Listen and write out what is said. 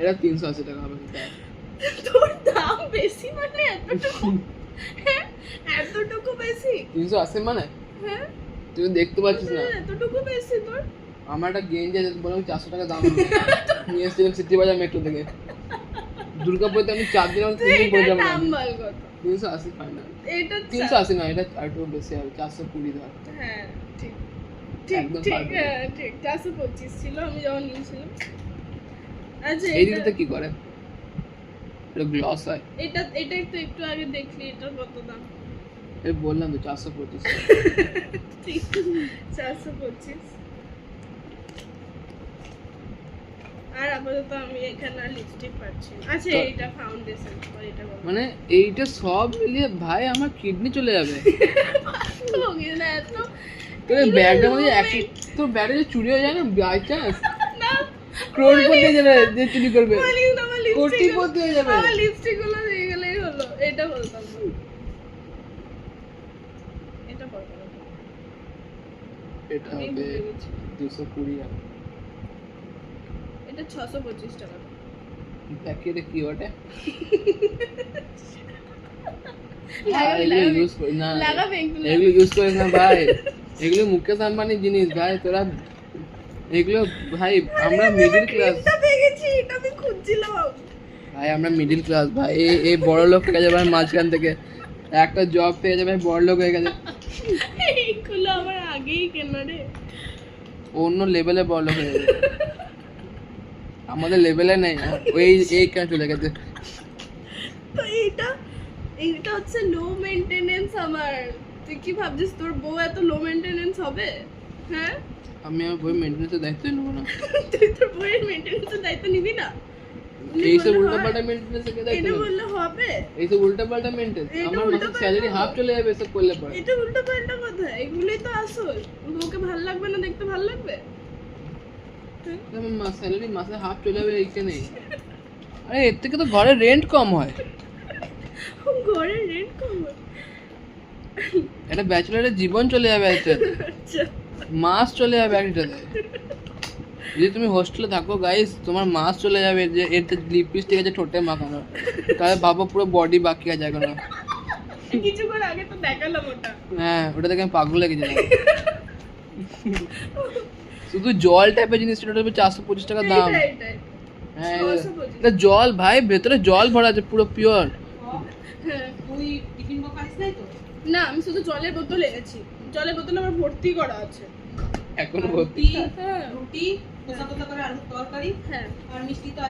এটা 380 টাকা হবে। তোর দাম বেশি মানে এতটুকু? হ্যাঁ এতটুকু বেশি? 380 মানে? হ্যাঁ তুই দেখতে পাচ্ছিস না এতটুকু বেশি তোর? আমার একটা গেঞ্জি আছে বললাম 400 টাকা দাম নিয়ে এসেছিলাম সিটি বাজার মেট্রো থেকে। দুর্গাপুরতে আমি 4 দিন 3 দিন পরে যাবো। দাম বল কত? 380 ফাইনাল। এটা 380 না, এটা আর একটু বেশি হবে, 420 ধর। হ্যাঁ ঠিক ঠিক একদম ঠিক perfect। হ্যাঁ ঠিক 425 ছিল আমি যখন নিয়েছিলাম। আচ্ছা এই দিকটা কি করে? এটা গ্লস হয়। এটা একটু আগে দেখলি এটা কত দাম? এই বললাম তো 425। ঠিক 425। আর আপাতত আমি এখানে লিপস্টিক পাচ্ছি না। আচ্ছা এইটা ফাউন্ডেশন পর এটা বল। মানে এইটা সব মিলিয়ে ভাই আমার কিডনি চলে যাবে। তো গিয়ে না এত তোর ব্যাগটার মধ্যে তোর ব্যাগে যে চুরি হয়ে যায় না বাই চান্স, না ক্রোড়পতি হয়ে যাবে যে চুরি করবে, বলিস না আমার লিপস্টিক কোটিপতি হয়ে যাবে। আমার লিপস্টিক গুলো দিয়ে গেলেই হলো। এটা বলতাম না। এটা কত? এটা আমি হবে ভুলে গেছি। 220 টাকা। এটা 625 টাকা। দেখি রে কি ওটা। লাগাবি, এগুলো ইউজ করি না, লাগাবে এগুলো। এগুলো ইউজ করিস না ভাই, এগুলো মুকেশ আম্বানির জিনিস ভাই। তোরা এগুলো ভাই, আমরা মিডিল ক্লাস এটা দেখেছি, এটা আমি খুঁজছিলাম। ভাই, আমরা মিডিল ক্লাস ভাই। এই বড় লোক হয়ে যাবে মাঝখান থেকে, একটা জব পেয়ে যাবে, বড় লোক হয়ে গেছে। এইগুলো আমার আগেই কেনা রে। অন্য লেভেলে বড় লোক হয়ে যাবে, আমাদের লেভেলে নেই। ওই এই কেন চলে গেছে। তো এইটা হচ্ছে লো মেইনটেনেন্স আমার। তুই কি ভাবছিস তোর বউ এত লো মেইনটেনেন্স হবে? হ্যাঁ আমি আমার বই মেনটেন্যান্সের দায়িত্ব নেবো না। তুই তোর বউয়ের মেইনটেনেন্সের দায়িত্ব নিবি না? এইসব উল্টাপাল্টা মেনটেন্যান্সের কে দায়িত্ব এটা নেবে? বললে হবে? এইসব উল্টাপাল্টা মেনটেন্স, এটা আমার মাসের উল্টাপাল্টা স্যালারি হাফ চলে যাবে এসব করলে পরে। এটা উল্টো পাল্টা কথা। এগুলোই তো আসল। বউকে ভালো লাগবে না দেখতে, ভালো লাগবে? আমার স্যালারি মাসে হাফ চলে যাবে এইটা নেই। আরে এর থেকে তো ঘরের রেন্ট কম হয়। ঘরের রেন্ট কম হয়? একটা ব্যাচেলারের জীবন চলে যাবে একটা, আচ্ছা মাস চলে যাবে একটাতে। যদি তুমি হোস্টেলে থাকো গাইস, তোমার মাস চলে যাবে যে এর লিপস্টিক আছে ঠোঁটে মাখানো, তাহলে ভাবো পুরো বডি বাকি আছে এখনো। কিছুক্ষণ আগে তো দেখালাম ওটা। হ্যাঁ, ওটা দেখে আমি পাগল লেগে গেছিলাম। শুধু জল টাইপের জিনিস, ওটা 425 টাকা দাম। এটাই হ্যাঁ, 625 এটা জল ভাই, ভেতরে জল ভরা আছে পুরো পিওর। হ্যাঁ তুই টিফিন বক্স আনিস নাই তো? না আমি শুধু জলের বোতল এনেছি। জলের বোতল আমার ভর্তি করা আছে। এখনো ভর্তি। রুটি হ্যাঁ রুটি কষা কষা করে আলুর তরকারি হ্যাঁ আর মিষ্টি তো